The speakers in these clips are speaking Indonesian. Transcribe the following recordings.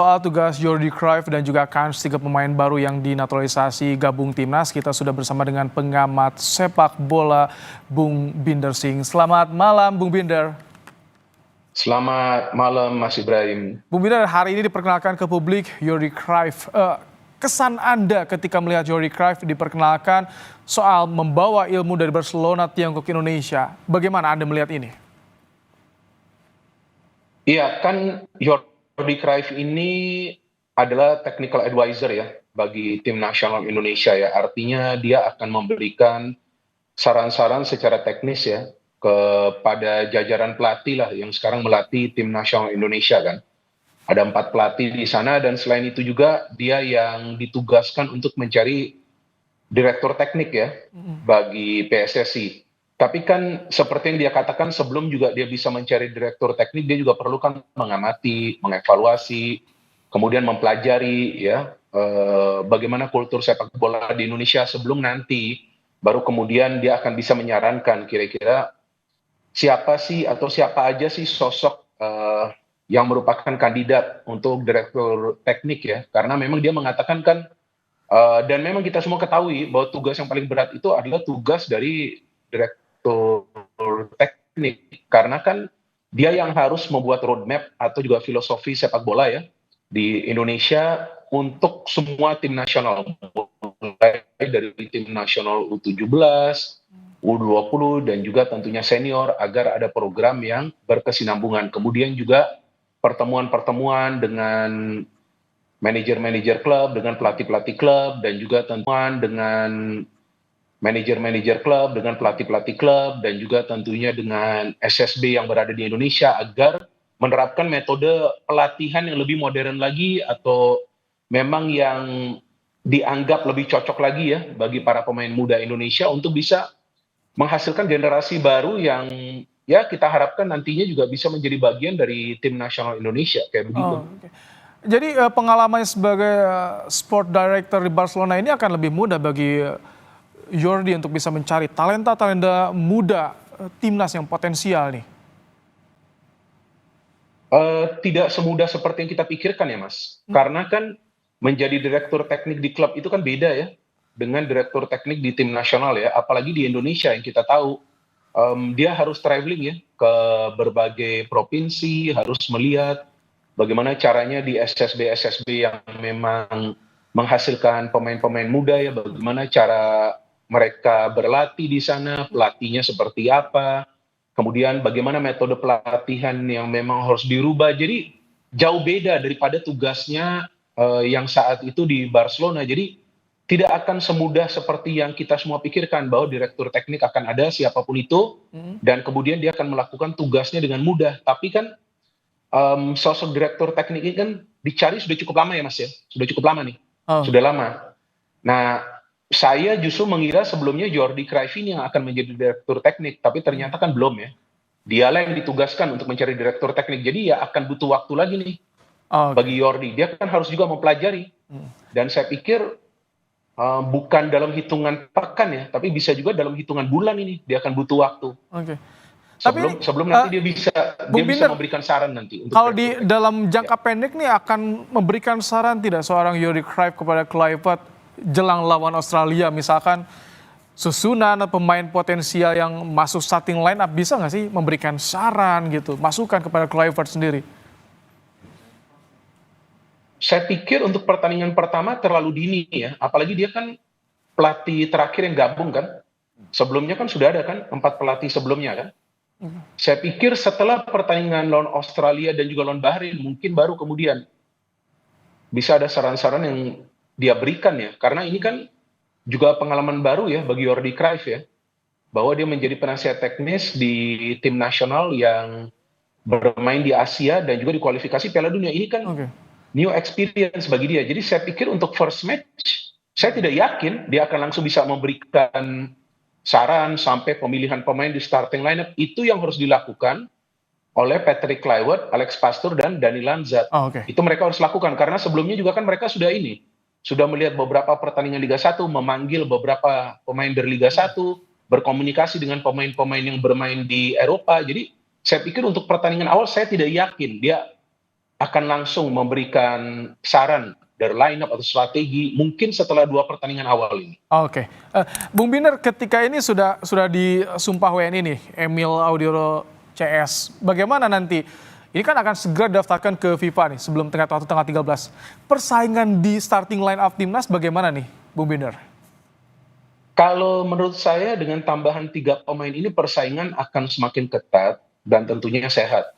Soal tugas Jordi Cruyff dan juga kans 3 pemain baru yang dinaturalisasi gabung timnas, kita sudah bersama dengan pengamat sepak bola Bung Binder Singh. Selamat malam Bung Binder. Selamat malam Mas Ibrahim. Bung Binder, hari ini diperkenalkan ke publik Jordi Cruyff. Kesan Anda ketika melihat Jordi Cruyff diperkenalkan soal membawa ilmu dari Barcelona Tiongkok Indonesia. Bagaimana Anda melihat ini? Iya, kan Jordi Cruyff ini adalah technical advisor ya bagi tim nasional Indonesia ya. Artinya dia akan memberikan saran-saran secara teknis ya kepada jajaran pelatih lah yang sekarang melatih tim nasional Indonesia kan. Ada 4 pelatih di sana dan selain itu juga dia yang ditugaskan untuk mencari direktur teknik ya bagi PSSI. Tapi kan seperti yang dia katakan sebelum juga dia bisa mencari direktur teknik, dia juga perlu kan mengamati, mengevaluasi, kemudian mempelajari ya bagaimana kultur sepak bola di Indonesia sebelum nanti baru kemudian dia akan bisa menyarankan kira-kira siapa sih atau siapa aja sih sosok yang merupakan kandidat untuk direktur teknik ya. Karena memang dia mengatakan kan dan memang kita semua ketahui bahwa tugas yang paling berat itu adalah tugas dari direktur teknik karena kan dia yang harus membuat roadmap atau juga filosofi sepak bola ya di Indonesia untuk semua tim nasional mulai dari tim nasional U17, U20 dan juga tentunya senior agar ada program yang berkesinambungan. Kemudian juga pertemuan-pertemuan dengan manajer-manajer klub, dengan pelatih-pelatih klub, dan juga tentunya dengan manajer-manajer klub, dengan pelatih-pelatih klub, dan juga tentunya dengan SSB yang berada di Indonesia agar menerapkan metode pelatihan yang lebih modern lagi atau memang yang dianggap lebih cocok lagi ya bagi para pemain muda Indonesia untuk bisa menghasilkan generasi baru yang ya kita harapkan nantinya juga bisa menjadi bagian dari tim nasional Indonesia kayak begitu. Okay. Jadi pengalamannya sebagai sport director di Barcelona ini akan lebih mudah bagi Jordi untuk bisa mencari talenta-talenta muda timnas yang potensial nih. Tidak semudah seperti yang kita pikirkan ya Mas. Karena kan menjadi direktur teknik di klub itu kan beda ya dengan direktur teknik di tim nasional ya. Apalagi di Indonesia yang kita tahu dia harus traveling ya ke berbagai provinsi, harus melihat bagaimana caranya di SSB yang memang menghasilkan pemain-pemain muda ya, bagaimana cara mereka berlatih di sana, pelatihnya seperti apa, kemudian bagaimana metode pelatihan yang memang harus dirubah. Jadi jauh beda daripada tugasnya yang saat itu di Barcelona. Jadi tidak akan semudah seperti yang kita semua pikirkan bahwa direktur teknik akan ada siapapun itu dan kemudian dia akan melakukan tugasnya dengan mudah. Tapi kan sosok direktur teknik ini kan dicari sudah cukup lama ya Mas ya, sudah cukup lama nih, sudah lama. Nah, saya justru mengira sebelumnya Jordi Cruyff ini yang akan menjadi direktur teknik, tapi ternyata kan belum ya. Dialah yang ditugaskan untuk mencari direktur teknik, jadi ya akan butuh waktu lagi nih bagi Jordi. Dia kan harus juga mempelajari, dan saya pikir bukan dalam hitungan pekan ya, tapi bisa juga dalam hitungan bulan ini dia akan butuh waktu. Sebelum nanti dia bisa memberikan saran nanti. Kalau di dalam jangka pendek nih akan memberikan saran tidak seorang Jordi Cruyff kepada Kluivert jelang lawan Australia, misalkan susunan pemain potensial yang masuk starting line up, bisa nggak sih memberikan saran gitu, masukan kepada Kluivert sendiri? Saya pikir untuk pertandingan pertama terlalu dini ya, apalagi dia kan pelatih terakhir yang gabung kan. Sebelumnya kan sudah ada kan 4 pelatih sebelumnya kan. Saya pikir setelah pertandingan lawan Australia dan juga lawan Bahrain mungkin baru kemudian bisa ada saran-saran yang dia berikan ya. Karena ini kan juga pengalaman baru ya bagi Jordi Cruyff ya. Bahwa dia menjadi penasihat teknis di tim nasional yang bermain di Asia dan juga di kualifikasi Piala Dunia. Ini kan new experience bagi dia. Jadi saya pikir untuk first match, saya tidak yakin dia akan langsung bisa memberikan saran sampai pemilihan pemain di starting lineup. Itu yang harus dilakukan oleh Patrick Kluivert, Alex Pastoor, dan Dani Lanzat. Itu mereka harus lakukan karena sebelumnya juga kan mereka sudah melihat beberapa pertandingan Liga 1, memanggil beberapa pemain dari Liga 1, berkomunikasi dengan pemain-pemain yang bermain di Eropa. Jadi saya pikir untuk pertandingan awal saya tidak yakin dia akan langsung memberikan saran dari line up atau strategi mungkin setelah 2 pertandingan awal ini. Oke. Bung Binder, ketika ini sudah disumpah WNI nih, Emil Audero CS. Bagaimana nanti? Ini kan akan segera didaftarkan ke FIFA nih sebelum tengah waktu tanggal 13. Persaingan di starting line up timnas bagaimana nih, Bung Binder? Kalau menurut saya dengan tambahan 3 pemain ini persaingan akan semakin ketat dan tentunya sehat.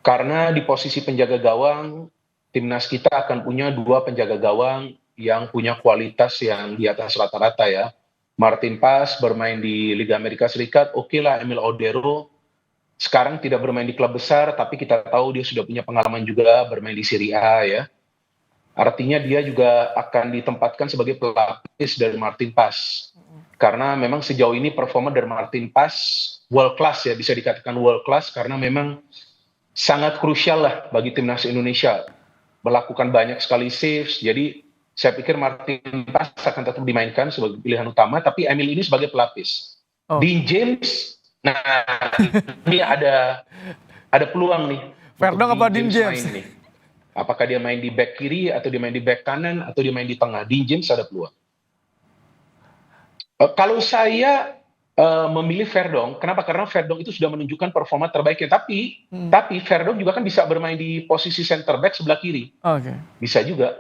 Karena di posisi penjaga gawang, timnas kita akan punya 2 penjaga gawang yang punya kualitas yang di atas rata-rata ya. Martin Paes bermain di Liga Amerika Serikat, oke lah Emil Audero sekarang tidak bermain di klub besar, tapi kita tahu dia sudah punya pengalaman juga bermain di Serie A ya. Artinya dia juga akan ditempatkan sebagai pelapis dari Martin Paes. Karena memang sejauh ini performa dari Martin Paes world class ya, bisa dikatakan world class karena memang sangat krusial lah bagi timnas Indonesia. Melakukan banyak sekali saves, jadi saya pikir Martin Paes akan tetap dimainkan sebagai pilihan utama, tapi Emil ini sebagai pelapis. Oh. Dean James, nah ini ada peluang nih. Verdong apa Dean James? Main nih. Apakah dia main di back kiri, atau dia main di back kanan, atau dia main di tengah. Dean James ada peluang. Kalau saya memilih Verdong, kenapa? Karena Verdong itu sudah menunjukkan performa terbaiknya. Tapi Verdong juga kan bisa bermain di posisi center back sebelah kiri. Bisa juga.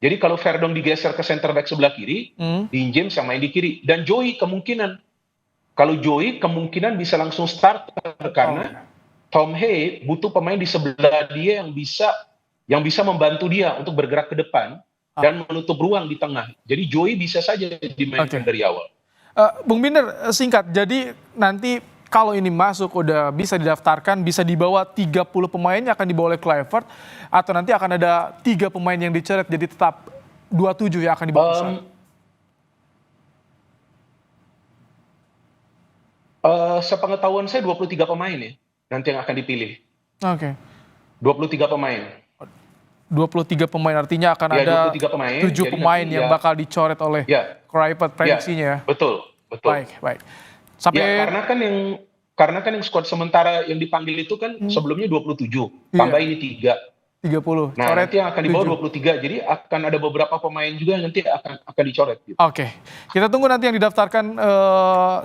Jadi kalau Verdong digeser ke center back sebelah kiri, Dean James yang main di kiri. Dan Joey kemungkinan bisa langsung start karena Tom Hay butuh pemain di sebelah dia yang bisa membantu dia untuk bergerak ke depan dan menutup ruang di tengah. Jadi Joey bisa saja dimainkan dari awal. Bung Binder, singkat, jadi nanti kalau ini masuk udah bisa didaftarkan, bisa dibawa 30 pemain yang akan dibawa oleh Kluivert, atau nanti akan ada 3 pemain yang dicoret jadi tetap 27 yang akan dibawa pusat? Sepengetahuan saya 23 pemain ya nanti yang akan dipilih. 23 pemain. 23 pemain artinya akan ada 7 pemain yang bakal dicoret oleh Kluivert prediksinya ya. Betul. Baik. Sampai karena kan yang skuad sementara yang dipanggil itu kan sebelumnya 27, tambah ini 30. Nah, nanti yang akan dibawa 23. Jadi akan ada beberapa pemain juga yang nanti akan dicoret gitu. Oke. Kita tunggu nanti yang didaftarkan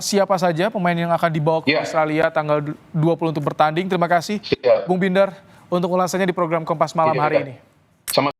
siapa saja pemain yang akan dibawa ke Australia tanggal 20 untuk bertanding. Terima kasih Bung Binder untuk ulasannya di program Kompas Malam hari ini.